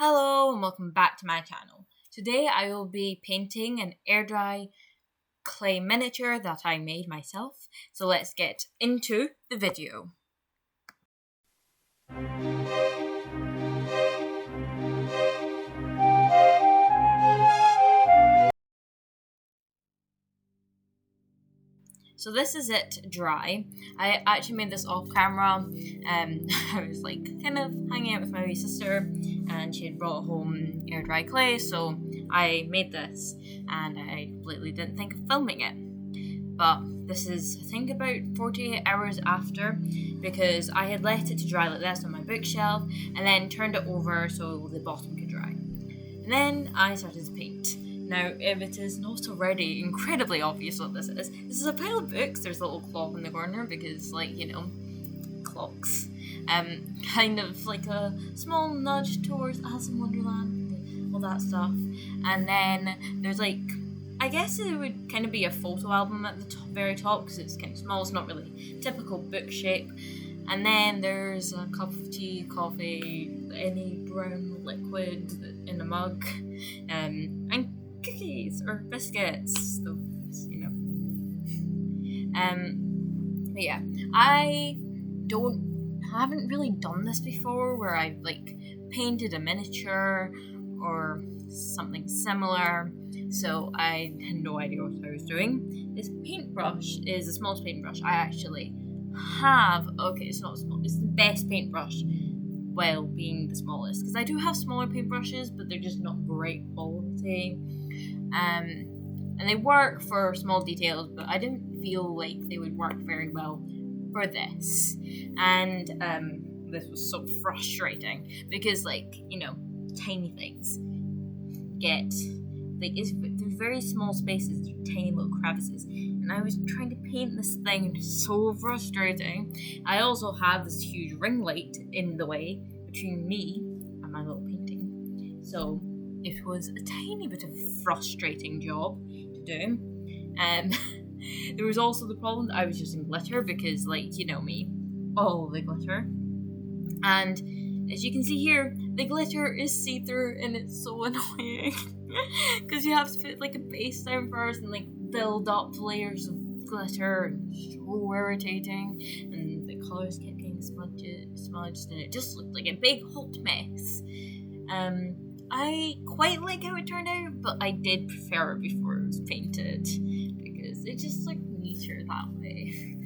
Hello and welcome back to my channel. Today I will be painting an air dry clay miniature that I made myself. So let's get into the video. So this is it dry. I actually made this off camera. I was kind of hanging out with my wee sister and she had brought home air dry clay, so I made this and I completely didn't think of filming it. But this is, I think, about 48 hours after, because I had let it to dry like this on my bookshelf and then turned it over so the bottom could dry. And then I started to paint. Now, if it is not already incredibly obvious what this is a pile of books. There's a little clock in the corner because, clocks. Kind of like a small nudge towards Alice in Wonderland, all that stuff. And then there's I guess it would kind of be a photo album at the very top because it's kind of small. It's not really typical book shape. And then there's a cup of tea, coffee, any brown liquid in a mug, and cookies or biscuits, those, But yeah, I haven't really done this before where I've painted a miniature or something similar, so I had no idea what I was doing. This paintbrush is the smallest paintbrush I actually have. Okay, it's not small, it's the best paintbrush, while being the smallest, because I do have smaller paintbrushes, but they're just not great quality. And they work for small details, but I didn't feel like they would work very well for this. And this was so frustrating because, tiny things get there's very small spaces, there's tiny little crevices, and I was trying to paint this thing and it's so frustrating. I also have this huge ring light in the way between me and my little painting, so it was a tiny bit of a frustrating job to do. There was also the problem that I was using glitter because, me, all the glitter. And as you can see here, the glitter is see-through and it's so annoying because you have to put a base down first and build up layers of glitter, and it's so irritating, and the colours kept getting smudged and it just looked like a big hot mess. I quite like how it turned out, but I did prefer it before it was painted because it just looked neater that way.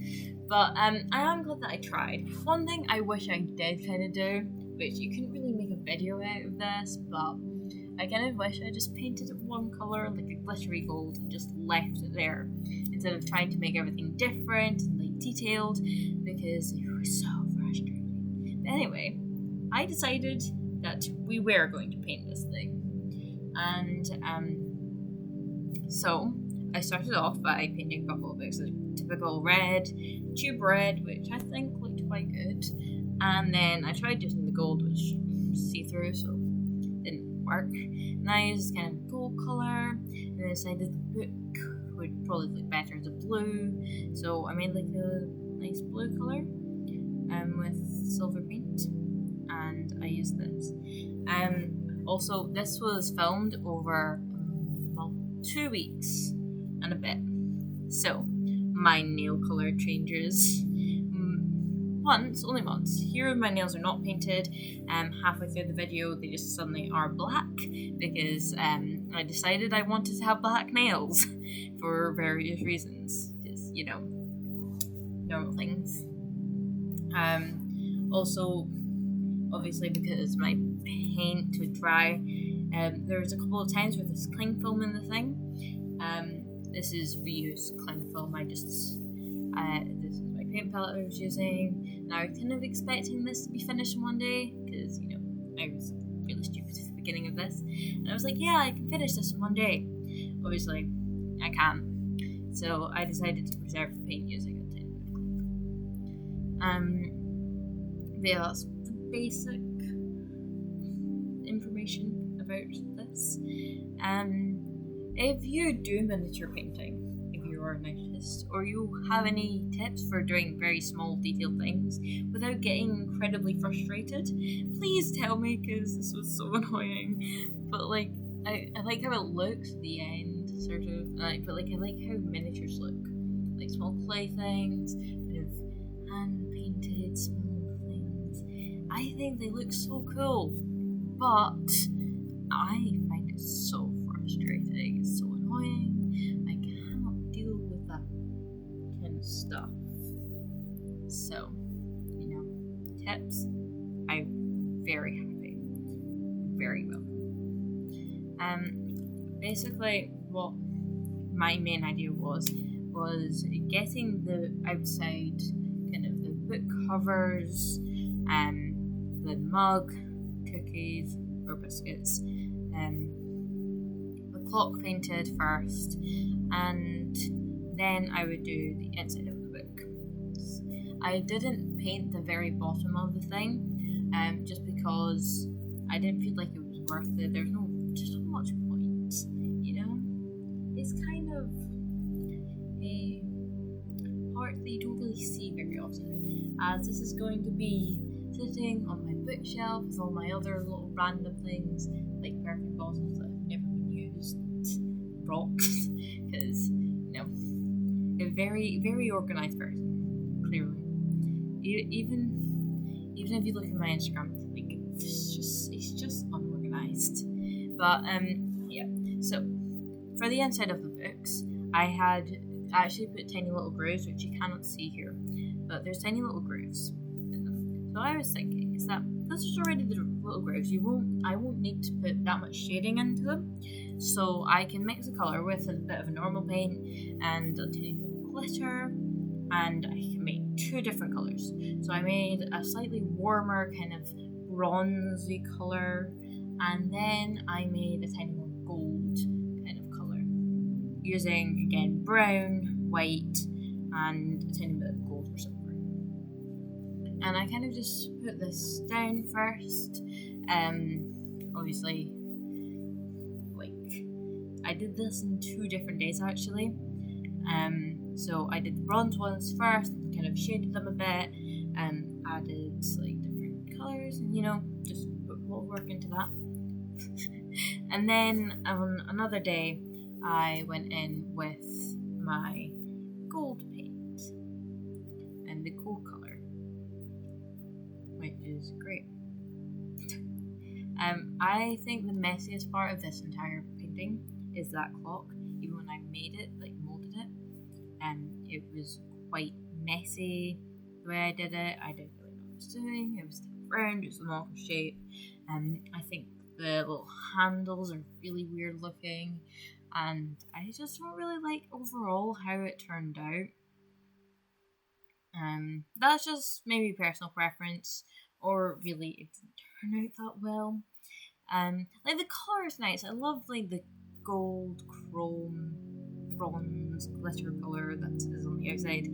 But I am glad that I tried. One thing I wish I did kind of do, which you couldn't really make a video out of this, but I kind of wish I just painted it one colour, like a glittery gold, and just left it there instead of trying to make everything different and detailed, because it was so frustrating. But anyway, I decided that we were going to paint this thing, and so I started off by painting a couple of books, typical red, tube red, which I think looked quite good, and then I tried using the gold, which see-through, so didn't work, and I used kind of gold colour, and I decided the book would probably look better as a blue, so I made a nice blue colour with silver paint, and I used this. Also, this was filmed over 2 weeks and a bit, so my nail colour changes only once. Here my nails are not painted. Halfway through the video they just suddenly are black because I decided I wanted to have black nails for various reasons, because normal things. Also, obviously, because my paint would dry, there was a couple of times with this cling film in the thing. This is reused cling film. This is my paint palette I was using. Now, I was kind of expecting this to be finished in one day because, I was really stupid at the beginning of this. And I was like, yeah, I can finish this in one day. Obviously, I can't. So I decided to preserve the paint using a tiny bit of cling film. But yeah, that's the basic information about this. If you do miniature painting, if you you're an artist or you have any tips for doing very small detailed things without getting incredibly frustrated, please tell me, because this was so annoying. But like, I like how it looks at the end, sort of. But like, I like how miniatures look, like small clay things, kind of hand painted small things. I think they look so cool, but I find it so frustrating. It's so annoying. I cannot deal with that kind of stuff. So, tips. I'm very happy. Very welcome. Basically, what my main idea was getting the outside, kind of the book covers, the mug, cookies or biscuits, the clock painted first, and then I would do the inside of the book. I didn't paint the very bottom of the thing, just because I didn't feel like it was worth it. There's just not much point, It's kind of a part that you don't really see very often, as this is going to be sitting on my bookshelf with all my other little random things, like perfect bottles that have never been used, rocks, because, a very, very organised person, clearly. Even if you look at my Instagram, like, it's just unorganised. But, yeah, so, for the inside of the books, I had actually put tiny little grooves, which you cannot see here, but there's tiny little grooves in them. So I was thinking, is that this is already the little grooves, I won't need to put that much shading into them, so I can mix the colour with a bit of a normal paint and a tiny bit of glitter, and I can make two different colours. So I made a slightly warmer kind of bronzy colour, and then I made a tiny more gold kind of colour, using again brown, white, and a tiny bit of gold or silver. And I kind of just put this down first. Obviously, like, I did this in 2 different days actually. So I did the bronze ones first, and kind of shaded them a bit, added like different colours, and just put a little work into that. And then on another day, I went in with my gold paint and the gold colour, which is great. I think the messiest part of this entire painting is that clock. Even when I made it, like molded it, it was quite messy the way I did it. I didn't really know what I was doing. It was still round, it was a normal shape. I think the little handles are really weird looking, and I just don't really like overall how it turned out. That's just maybe personal preference, or really it didn't turn out that well. Like the colour is nice. I love like the gold, chrome, bronze, glitter colour that is on the outside,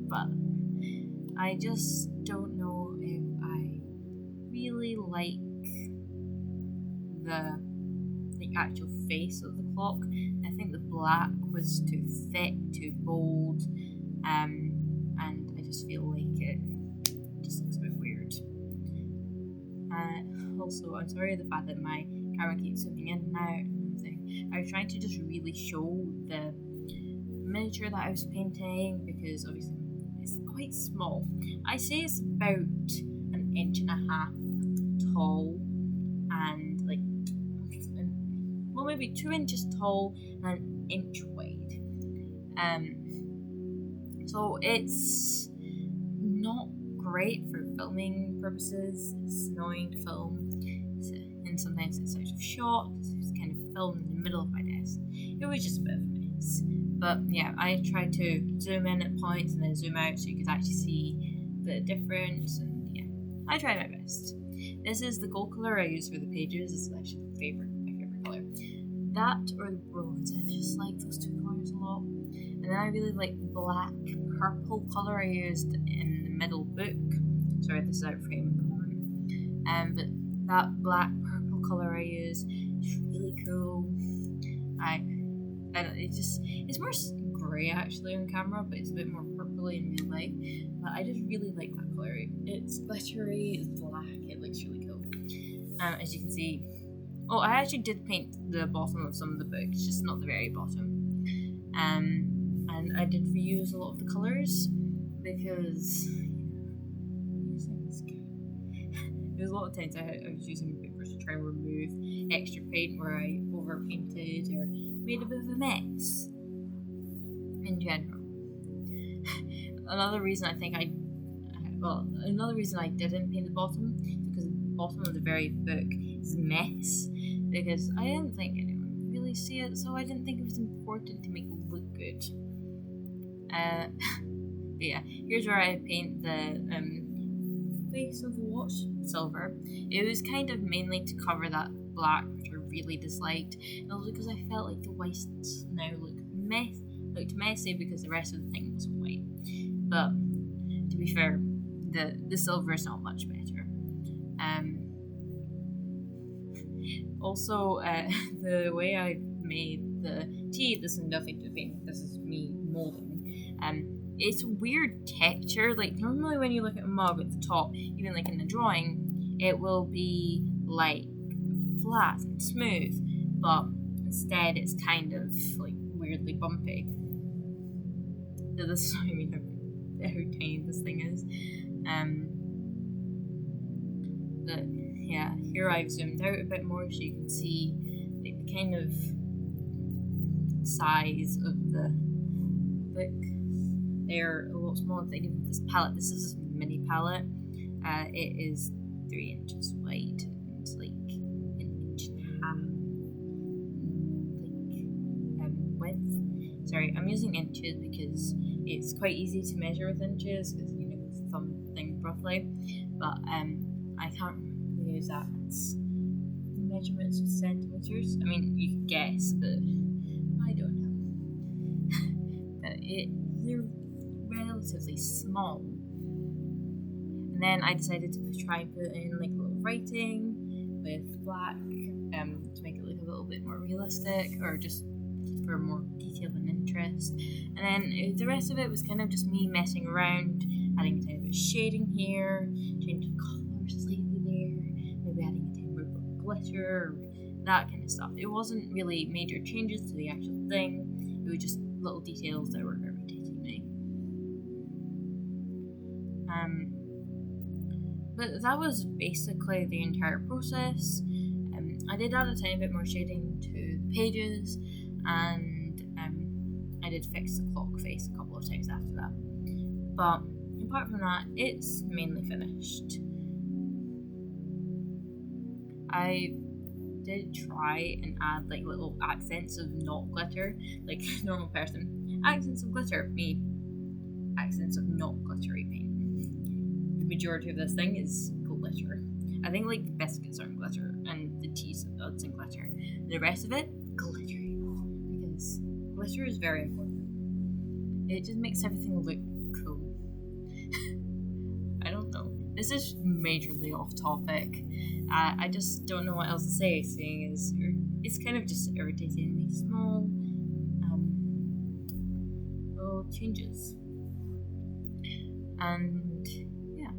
but I just don't know if I really like the actual face of the clock. I think the black was too thick, too bold, and I just feel like it just looks a bit weird. Also, I'm sorry the fact that my camera keeps zooming in and out and everything. I was trying to just really show the miniature that I was painting, because obviously it's quite small. I say it's about 1.5 inches tall, and like, well, maybe 2 inches tall and 1 inch wide. So it's not great for filming purposes. It's annoying to film, and sometimes it's out of shot. It's kind of filmed in the middle of my desk. It was just a bit of a mess. But yeah, I tried to zoom in at points and then zoom out so you could actually see the difference, and yeah, I tried my best. This is the gold colour I use for the pages. This is actually my favourite colour. That or the bronze. I just like those 2 colours a lot. And then I really like the black purple colour I used in the middle book. Sorry, this is out of frame at the moment. But that black purple colour I used is really cool. And it's more grey actually on camera, but it's a bit more purpley in real life. But I just really like that colour. It's glittery, it's black, it looks really cool. As you can see, I actually did paint the bottom of some of the books, just not the very bottom. And I did reuse a lot of the colours because there's a lot of times I was using papers to try and remove extra paint where I overpainted or made a bit of a mess in general. Another reason I didn't paint the bottom because the bottom of the very book is a mess because I didn't think anyone would really see it, so I didn't think it was important to make it look good. Yeah, here's where I paint the face of the watch silver. It was kind of mainly to cover that black, which I really disliked, and also because I felt like the whites now looked messy because the rest of the thing was white. But to be fair, the silver is not much better. Also, the way I made the tea, this is nothing to paint, this is me molding. It's a weird texture. Like normally when you look at a mug at the top, even like in the drawing, it will be like flat and smooth, but instead it's kind of like weirdly bumpy. So this is what I mean how tiny this thing is. But yeah, here I've zoomed out a bit more so you can see like the kind of size of the book. They're a lot smaller than even this palette. This is a mini palette. It is 3 inches wide and like an inch and a half width. Sorry, I'm using inches because it's quite easy to measure with inches because thumb thing roughly. But I can't really use that measurements with centimeters. I mean, you can guess, but I don't know. They're relatively small. And then I decided to try and put in like little writing with black to make it look a little bit more realistic or just for more detail and interest. And then the rest of it was kind of just me messing around, adding a tiny bit of shading here, changing the colour slightly there, maybe adding a tiny bit of glitter, that kind of stuff. It wasn't really major changes to the actual thing, it was just little details that were irritating me. But that was basically the entire process. I did add a tiny bit more shading to the pages, and I did fix the clock face a couple of times after that. But apart from that, it's mainly finished. I did try and add like little accents of not glitter, like normal person. Accents of glitter, me. Accents of not glittery paint. The majority of this thing is glitter. I think like the biscuits aren't glitter and the teas it's in glitter. The rest of it, glittery. Because glitter is very important. It just makes everything look cool. I don't know. This is majorly off topic. I just don't know what else to say, seeing as it's kind of just irritatingly small little changes. And yeah.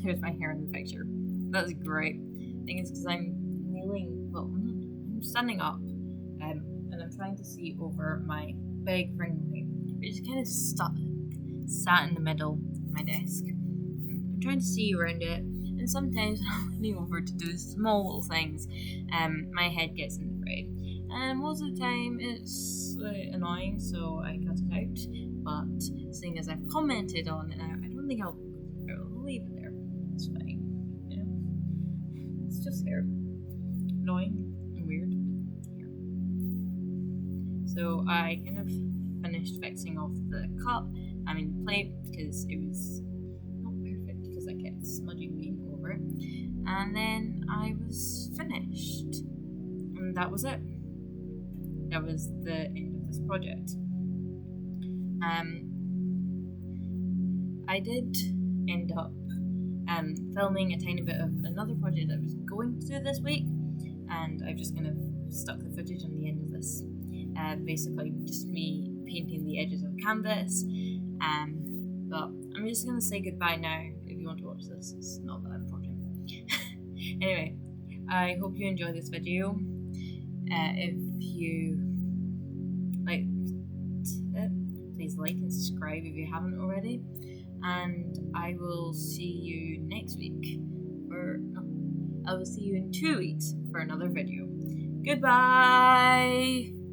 Here's my hair in the picture. That's great. The thing is, because I'm kneeling, I'm standing up, and I'm trying to see over my big ring light, which is kind of sat in the middle of my desk. I'm trying to see around it, and sometimes when I'm leaning over to do small little things, my head gets in the frame. And most of the time it's annoying, so I cut it out. But seeing as I've commented on it now, I don't think I'll leave it there. It's fine. You know? It's just hair. Annoying and weird, but hair. So I kind of finished fixing off the plate, because it was not perfect because I kept smudging paint over it. And then I was finished. And that was it. That was the end of this project. I did end up filming a tiny bit of another project that I was going to do this week, and I've just kind of stuck the footage on the end of this. Basically just me painting the edges of the canvas. But I'm just going to say goodbye now. If you want to watch this, it's not that important. Anyway, I hope you enjoy this video. If you liked it, please like and subscribe if you haven't already. And I will see you next week I will see you in 2 weeks for another video. Goodbye!